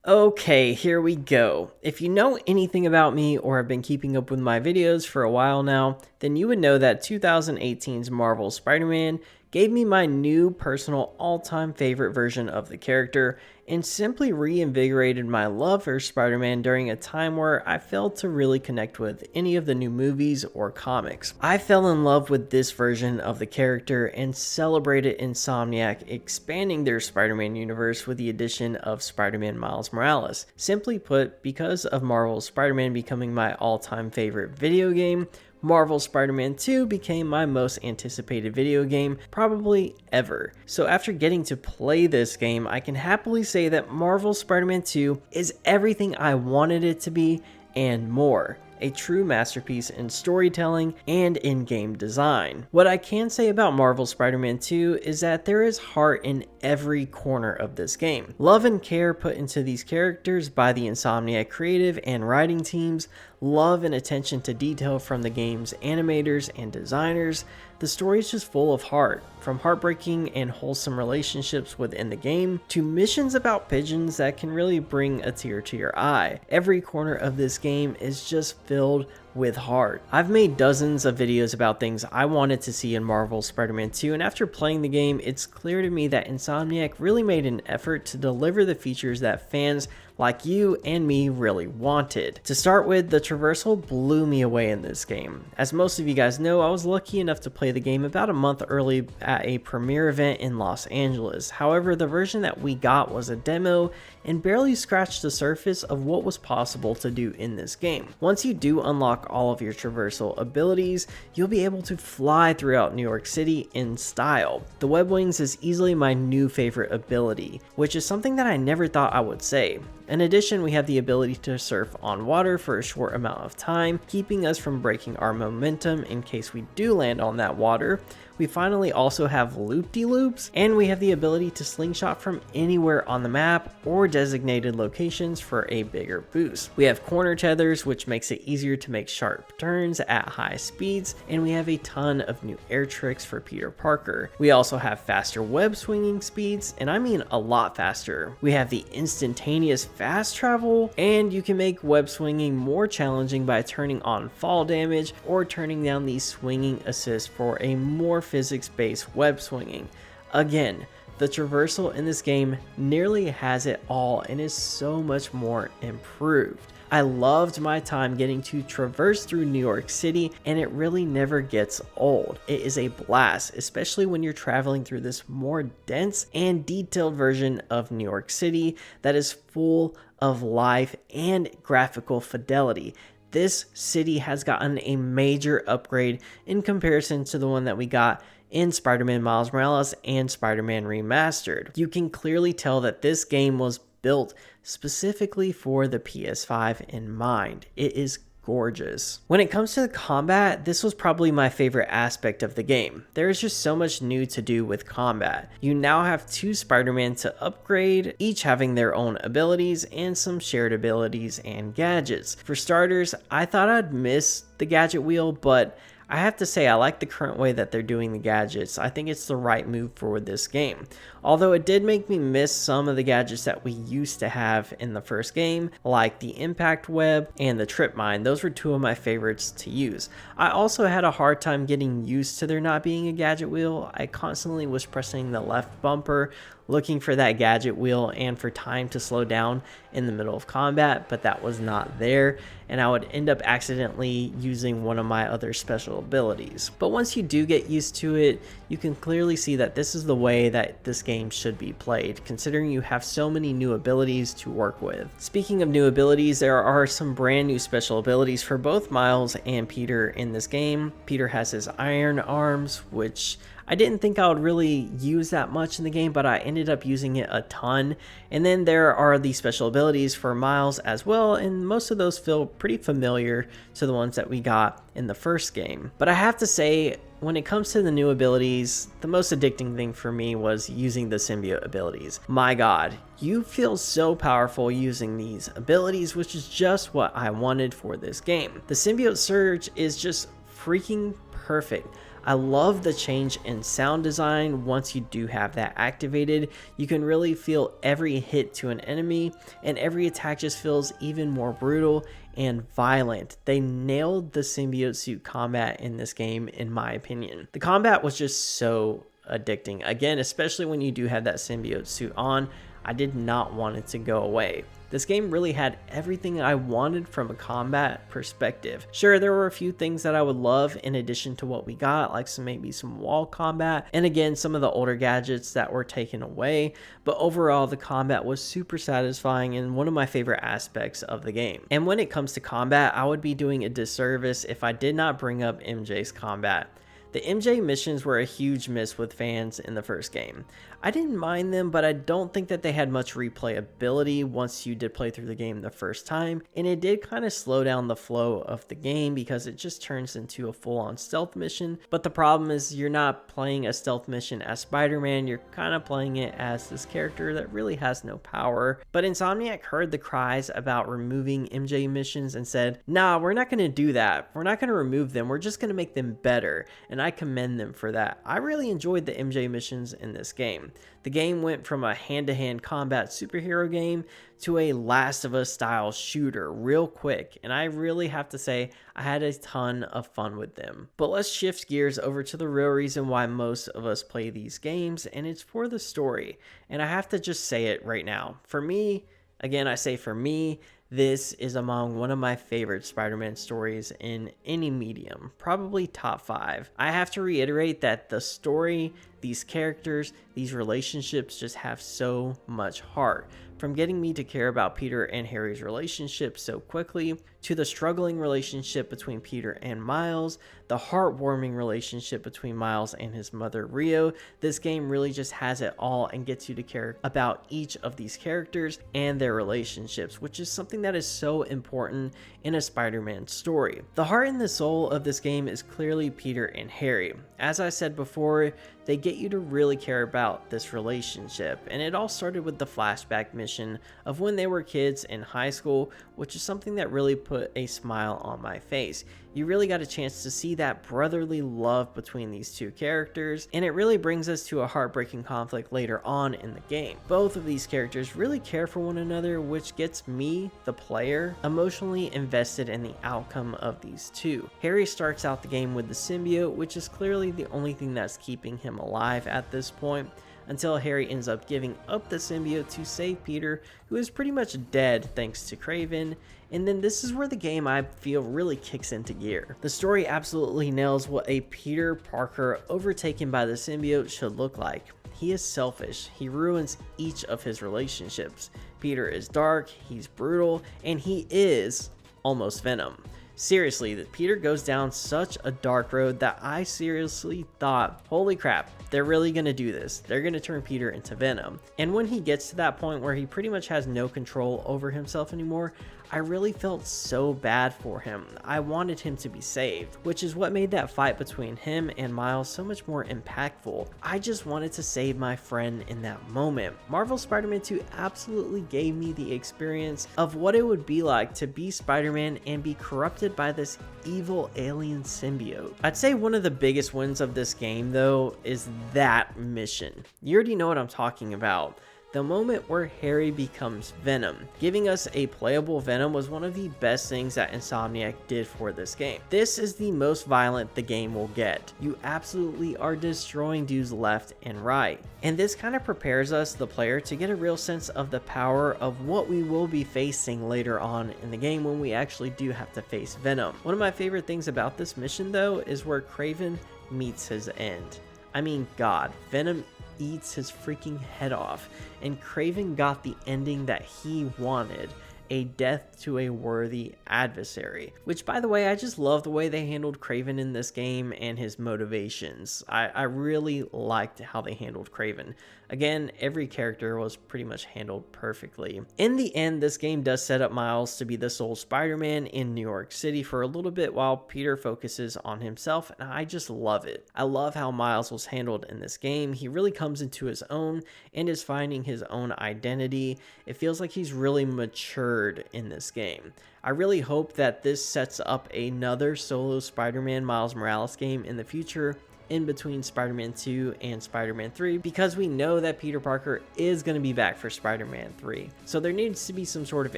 Okay, here we go. If you know anything about me or have been keeping up with my videos for a while now, then you would know that 2018's Marvel Spider-Man gave me my new personal all-time favorite version of the character and simply reinvigorated my love for Spider-Man during a time where I failed to really connect with any of the new movies or comics. I fell in love with this version of the character and celebrated Insomniac expanding their Spider-Man universe with the addition of Spider-Man Miles Morales. Simply put, because of Marvel's Spider-Man becoming my all-time favorite video game, Marvel Spider-Man 2 became my most anticipated video game probably ever. So after getting to play this game, I can happily say that Marvel Spider-Man 2 is everything I wanted it to be and more. A true masterpiece in storytelling and in-game design. What I can say about Marvel Spider-Man 2 is that there is heart in every corner of this game. Love and care put into these characters by the Insomniac creative and writing teams, love and attention to detail from the game's animators and designers. The story is just full of heart, from heartbreaking and wholesome relationships within the game to missions about pigeons that can really bring a tear to your eye. Every corner of this game is just filled with heart. I've made dozens of videos about things I wanted to see in Marvel Spider-Man 2, and after playing the game, it's clear to me that Insomniac really made an effort to deliver the features that fans like you and me really wanted. To start with, the traversal blew me away in this game. As most of you guys know, I was lucky enough to play the game about a month early at a premiere event in Los Angeles. However, the version that we got was a demo and barely scratched the surface of what was possible to do in this game. Once you do unlock all of your traversal abilities, you'll be able to fly throughout New York City in style. The web wings is easily my new favorite ability, which is something that I never thought I would say. In addition, we have the ability to surf on water for a short amount of time, keeping us from breaking our momentum in case we do land on that water. We finally also have loop-de-loops, and we have the ability to slingshot from anywhere on the map or designated locations for a bigger boost. We have corner tethers, which makes it easier to make sharp turns at high speeds, and we have a ton of new air tricks for Peter Parker. We also have faster web swinging speeds, and I mean a lot faster. We have the instantaneous fast travel, and you can make web swinging more challenging by turning on fall damage or turning down the swinging assist for a more physics-based web swinging. Again, the traversal in this game nearly has it all and is so much more improved. I loved my time getting to traverse through New York City, and it really never gets old. It is a blast, especially when you're traveling through this more dense and detailed version of New York City that is full of life and graphical fidelity. This city has gotten a major upgrade in comparison to the one that we got in Spider-Man Miles Morales and Spider-Man Remastered. You can clearly tell that this game was built specifically for the PS5 in mind. It is gorgeous. When it comes to the combat, this was probably my favorite aspect of the game. There is just so much new to do with combat. You now have 2 Spider-Man to upgrade, each having their own abilities and some shared abilities and gadgets. For starters, I thought I'd miss the gadget wheel, but I have to say I like the current way that they're doing the gadgets. I think it's the right move for this game. Although it did make me miss some of the gadgets that we used to have in the first game, like the impact web and the trip mine. Those were 2 of my favorites to use. I also had a hard time getting used to there not being a gadget wheel. I constantly was pressing the left bumper, looking for that gadget wheel and for time to slow down in the middle of combat, but that was not there, and I would end up accidentally using one of my other special abilities. But once you do get used to it, you can clearly see that this is the way that this game should be played, considering you have so many new abilities to work with. Speaking of new abilities, there are some brand new special abilities for both Miles and Peter in this game. Peter has his iron arms, which I didn't think I would really use that much in the game, but I ended up using it a ton. And then there are the special abilities for Miles as well, and most of those feel pretty familiar to the ones that we got in the first game. But I have to say, when it comes to the new abilities, the most addicting thing for me was using the symbiote abilities. My god, you feel so powerful using these abilities, which is just what I wanted for this game. The symbiote surge is just freaking perfect. I love the change in sound design. Once you do have that activated, you can really feel every hit to an enemy, and every attack just feels even more brutal and violent. They nailed the symbiote suit combat in this game, in my opinion. The combat was just so addicting. Again, especially when you do have that symbiote suit on, I did not want it to go away. This game really had everything I wanted from a combat perspective. Sure, there were a few things that I would love in addition to what we got, like maybe some wall combat, and again, some of the older gadgets that were taken away, but overall, the combat was super satisfying and one of my favorite aspects of the game. And when it comes to combat, I would be doing a disservice if I did not bring up MJ's combat. The MJ missions were a huge miss with fans in the first game. I didn't mind them, but I don't think that they had much replayability once you did play through the game the first time, and it did kind of slow down the flow of the game because it just turns into a full-on stealth mission. But the problem is you're not playing a stealth mission as Spider-Man, you're kind of playing it as this character that really has no power. But Insomniac heard the cries about removing MJ missions and said, nah, we're not going to do that. We're not going to remove them, we're just going to make them better. And I commend them for that. I really enjoyed the MJ missions in this game. The game went from a hand-to-hand combat superhero game to a Last of Us style shooter real quick, and I really have to say I had a ton of fun with them. But let's shift gears over to the real reason why most of us play these games, and it's for the story. And I have to just say it right now. For me, again, I say for me, this is among one of my favorite Spider-Man stories in any medium, probably top 5. I have to reiterate that the story, these characters, these relationships just have so much heart. From getting me to care about Peter and Harry's relationship so quickly, to the struggling relationship between Peter and Miles, the heartwarming relationship between Miles and his mother Rio, this game really just has it all and gets you to care about each of these characters and their relationships, which is something that is so important in a Spider-Man story. The heart and the soul of this game is clearly Peter and Harry. As I said before, they get you to really care about this relationship, and it all started with the flashback mission of when they were kids in high school, which is something that really put a smile on my face. You really got a chance to see that brotherly love between these two characters, and it really brings us to a heartbreaking conflict later on in the game. Both of these characters really care for one another, which gets me, the player, emotionally invested in the outcome of these two. Harry starts out the game with the symbiote, which is clearly the only thing that's keeping him alive at this point, until Harry ends up giving up the symbiote to save Peter, who is pretty much dead thanks to Kraven. And then this is where the game, I feel, really kicks into gear. The story absolutely nails what a Peter Parker overtaken by the symbiote should look like. He is selfish, he ruins each of his relationships. Peter is dark, he's brutal, and he is almost Venom. Seriously, that Peter goes down such a dark road that I seriously thought, holy crap, they're really gonna do this. They're gonna turn Peter into Venom. And when he gets to that point where he pretty much has no control over himself anymore, I really felt so bad for him. I wanted him to be saved, which is what made that fight between him and Miles so much more impactful. I just wanted to save my friend in that moment. Marvel's Spider-Man 2 absolutely gave me the experience of what it would be like to be Spider-Man and be corrupted by this evil alien symbiote. I'd say one of the biggest wins of this game, though, is that mission. You already know what I'm talking about. The moment where Harry becomes Venom. Giving us a playable Venom was one of the best things that Insomniac did for this game. This is the most violent the game will get. You absolutely are destroying dudes left and right. And this kind of prepares us, the player, to get a real sense of the power of what we will be facing later on in the game when we actually do have to face Venom. One of my favorite things about this mission, though, is where Kraven meets his end. I mean, God, Venom eats his freaking head off, and Kraven got the ending that he wanted, a death to a worthy adversary. Which, by the way, I just love the way they handled Kraven in this game and his motivations. I really liked how they handled Kraven. Again, every character was pretty much handled perfectly. In the end, this game does set up Miles to be the sole Spider-Man in New York City for a little bit while Peter focuses on himself, and I just love it. I love how Miles was handled in this game. He really comes into his own and is finding his own identity. It feels like he's really matured in this game. I really hope that this sets up another solo Spider-Man Miles Morales game in the future. in between Spider-Man 2 and Spider-Man 3 because we know that Peter Parker is going to be back for Spider-Man 3. So there needs to be some sort of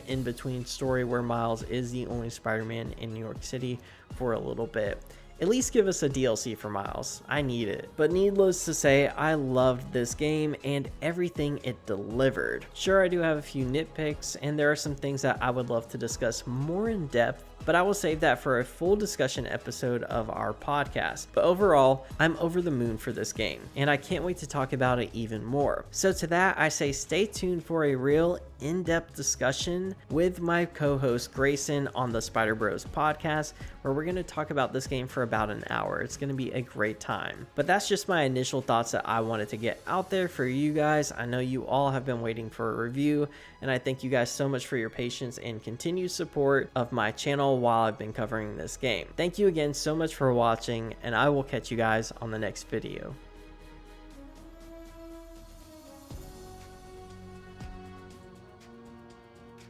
in-between story where Miles is the only Spider-Man in New York City for a little bit. At least give us a DLC for Miles. I need it. But needless to say, I loved this game and everything it delivered. Sure, I do have a few nitpicks, and there are some things that I would love to discuss more in depth, but I will save that for a full discussion episode of our podcast. But overall, I'm over the moon for this game, and I can't wait to talk about it even more. So to that, I say stay tuned for a real in-depth discussion with my co-host Grayson on the Spider Bros podcast, where we're going to talk about this game for about an hour. It's going to be a great time. But that's just my initial thoughts that I wanted to get out there for you guys. I know you all have been waiting for a review, and I thank you guys so much for your patience and continued support of my channel while I've been covering this game. Thank you again so much for watching, and I will catch you guys on the next video.